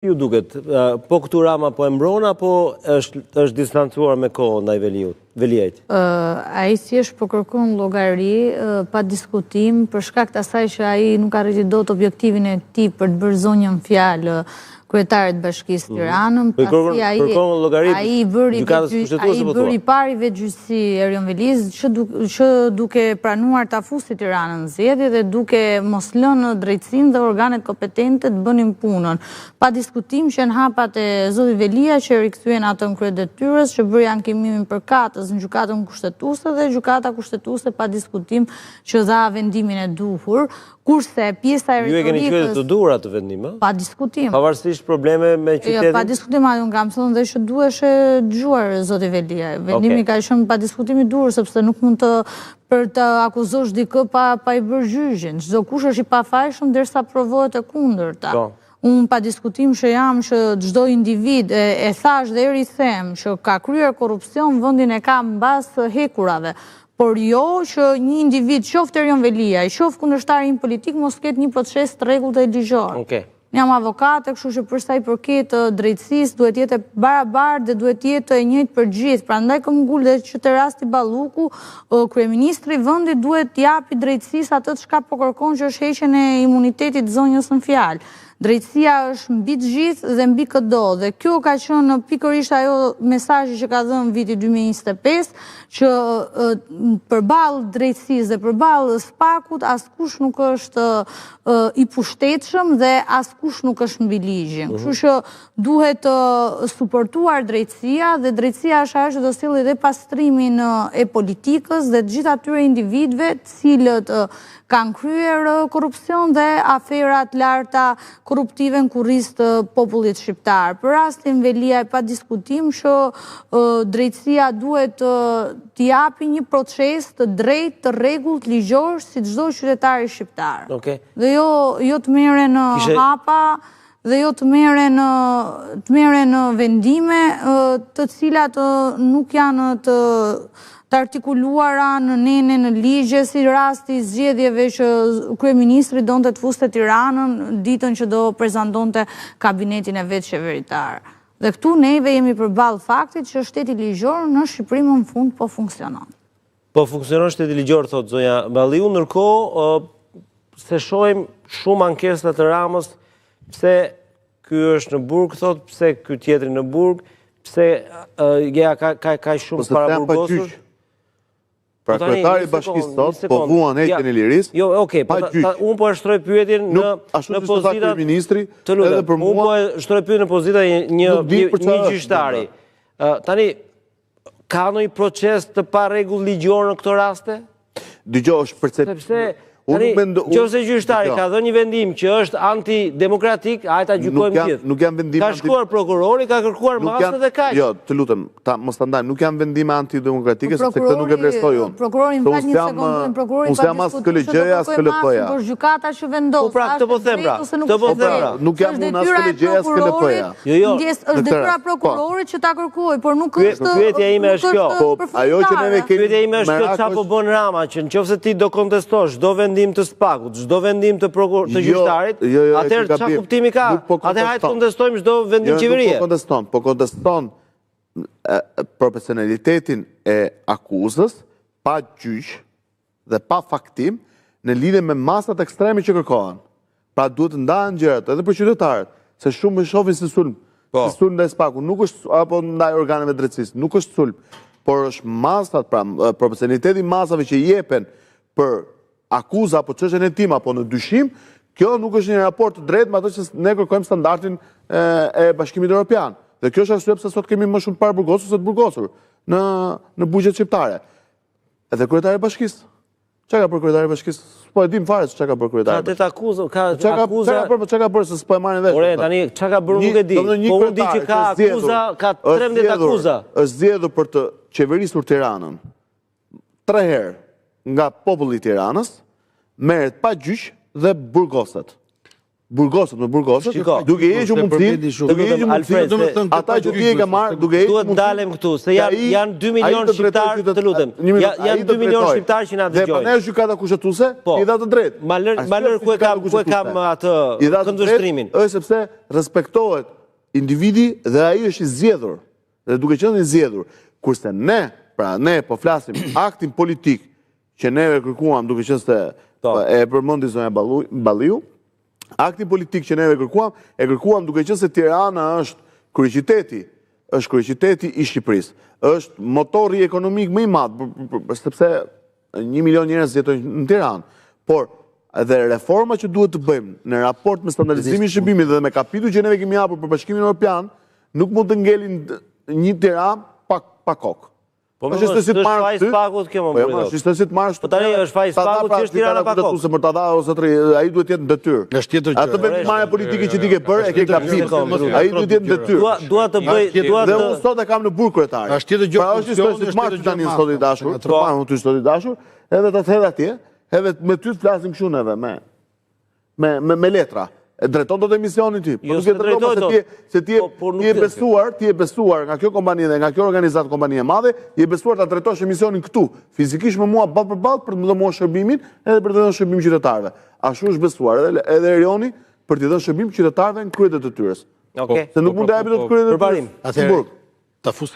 Ju duket, po këtu Rama po e mbron apo është distancuar me kohë ndaj Veliajt? Ai thjesht po kërkon llogari pa diskutim për shkak të asaj që ai nuk arriti dot objektivin e tij për të bërë zonjën fjalë kryetarit Bashkisë Tiranën, pasi ai bëri pari vetgjyqësi Erion Veliz që duke pranuar ta fusi Tiranën në zgjedhje dhe duke mos lënë drejtsinë dhe organet kompetente të bënin punën. Pa diskutim që në hapat e zotit Velia që rikthyen atë në kryedetyrës, që bëri ankimimin përkatës në gjykatën kushtetuese dhe gjykata kushtetuese pa diskutim që dha vendimin e duhur. Kurse pjesa e retorikës... Ju e keni qenë të duhur atë vendim, a? Pa diskutim. Pavarësisht probleme me qytetin? Pa diskutim, unë kam thënë dhe që duhesh e dëgjuar zoti Velia. Vendimi ka qenë pa diskutim i duhur, sepse nuk mund për të akuzosh dikë pa i bërë gjyqjen. Çdo kush është i pafajshëm derisa provohet e kundërta. Unë pa diskutim që jam që çdo individ, e thash dhe rikthem, që ka kryer korrupsion, vendin e ka mbas hekurave. Por jo që një individ, qoftë Erion Velia, qoftë kundërshtari im politik, mos ketë një proces të rregullt dhe ligjor. Jam avokate, kështu që për sa i përket drejtësisë duhet jetë barabartë dhe duhet jetë e njëjtë për gjithë. Prandaj kam ngul dhe që të rasti Balluku, kryeministri i vendit duhet t'japi drejtësisë atë çka po kërkon, që është heqjen e imunitetit zonjës në fjalë. Drejtësia është mbi të gjithë dhe mbi çdo, dhe kjo ka qenë pikërisht ajo mesazhi që ka dhënë viti 2025, që përballë drejtësisë dhe përballë SPAK-ut askush nuk është i pushtetshëm dhe askush nuk është mbi ligjin. Kështu që duhet suportuar drejtësia dhe drejtësia është ajo që do sjellë edhe pastrimin e politikës dhe të gjithë atyre individëve të cilët kanë kryer korrupsion dhe aferat larta korruptive në kurriz të popullit shqiptar. Për rastin Velia pa diskutim që drejtësia duhet t'i japi një proces të drejtë, të rregullt, ligjor si çdo qytetar shqiptar. Dhe jo të merren hapa dhe jo të merren vendime të cilat nuk janë të artikuluara në ligje, si rasti zgjedhjeve që kryeministri donte të fuste Tiranën ditën që do prezantonte kabinetin e vet qeveritar. Dhe këtu neve jemi përballë faktit që shteti ligjor në Shqipëri më në fund po funksionon. Po funksionon shteti ligjor, thot zonja Balliu, ndërkohë se shohim shumë ankesa të Ramës, pse ky është në burg, thot, pse ky tjetri në burg, pse ka shumë para burgosur. Pra kryetari i Bashkisë sot po vuan heqjen e lirisë. Jo, okay, unë po e shtroj pyetjen në pozitat ministri, edhe për mua. Unë po e shtroj pyetjen në pozitat një gjyqtari. Tani ka ndonjë proces të pa rregull ligjor në këto raste? Dëgjoj, është perceptim. Nëse gjyqtari ka dhënë një vendim që është antidemokratik, hajta gjykojmë gjithë. Ka shkuar prokurori, ka kërkuar masën dhe kaq. Jo, të lutem, mos ta ndajmë, nuk janë vendime antidemokratike, sepse këtë nuk e vlerësoj unë. Prokurori më fal një sekondë, prokurori pa diskutuar as KLP-ja. Por gjykata që vendos. Po pra, këtë po them pra. Nuk jam unë as KLP-ja as KLP-ja. Jo. Është detyra e prokurorit që ta kërkojë, por nuk është. Pyetja ime është kjo. Ajo që neve kemi. Pyetja ime është kjo, çfarë po bën Rama, që nëse ti do kontestosh çdo vendim të SPAK-ut, çdo vendim të gjyqtarit, atëherë çfarë kuptimi ka? Atëherë hajtë kontestojmë çdo vendim qeverie. Po konteston profesionalitetin e akuzës pa gjyq dhe pa faktim në lidhje me masat ekstreme që kërkohen. Pra duhet të ndahen gjërat edhe për qytetarët, se shumë e shohin si sulm. Si sulm ndaj SPAK-ut, nuk është apo ndaj organeve drejtësisë, nuk është sulm, por është masat, pra profesionaliteti i masave që jepen për akuza apo çështjen e tim apo në dyshim, kjo nuk është një raport të drejtë me ato që ne kërkojmë standardin e Bashkimit Evropian. Dhe kjo është arsye pse sot kemi më shumë para burgosur se të burgosur në bugjet shqiptare. Edhe kryetari i Bashkisë. Çka ka për kryetari i Bashkisë? Po e dim fare çka ka për kryetari. Ka akuzë, çka ka për se s'po e marrin vesh. Ore, tani çka ka bërë nuk e di. Po unë di që ka akuza, ka 13 akuza. Është zgjedhur për të qeverisur Tiranën 3 herë nga populli i Tiranës, merret pa gjyq dhe burgoset. burgosët, duke hequr mundësinë, ata që ti e ke marrë, duke hequr mundësinë. Duhet dalem këtu, se janë 2 milion shqiptarë, të lutem. Janë 2 milion shqiptarë që na dëgjojnë. Dhe pranë gjykata kushtetuese, i dha të drejtë. Ma lër ku e kam atë këndvështrimin. Është sepse respektohet individi dhe ai është i zgjedhur. Dhe duke qenë i zgjedhur, kurse ne po flasim aktin politik që neve kërkuam, duke qenë se e përmendi zonja Balliu, aktin politik që neve kërkuam duke qenë se Tirana është kryeqyteti i Shqipërisë. Është motori ekonomik më i madh, sepse 1 milion njerëz jetojnë në Tiranë. Por edhe reforma që duhet të bëjmë në raport me standardizimin e shërbimit dhe me kapitull që neve kemi hapur për Bashkimin Evropian, nuk mund të ngelin një Tiranë pa kokë. Po është fajs pakut kjo më bëri. Po është si të marrësh. Po tani është fajs pakut që është Tirana pa kokë. Për ta dhënë ose ai duhet të jetë në detyrë. Është tjetër gjë. Atë vendmarrja politike që ti ke bërë e ke gabim. Ai duhet të jetë në detyrë. Dua të bëj, Dhe unë sot e kam në burg kryetarin. Është tjetër gjë. Pra është si të marrësh tani sot i dashur, sot i dashur, edhe ta thedh atje, edhe me ty të flasim kështu neve me letra. E drejton dot emisionin ti. Po nuk e drejton se ti je besuar nga kjo kompani dhe nga kjo organizatë kompani e madhe, je besuar ta drejtosh emisionin këtu, fizikisht me mua ball për ball për të më dhënë shërbimin edhe për të dhënë shërbim qytetarëve. Ashtu është besuar edhe Erioni për të dhënë shërbim qytetarëve në krye të detyrës. Okej. Se nuk mund të japi dot krye të detyrës. Atëherë ta fusim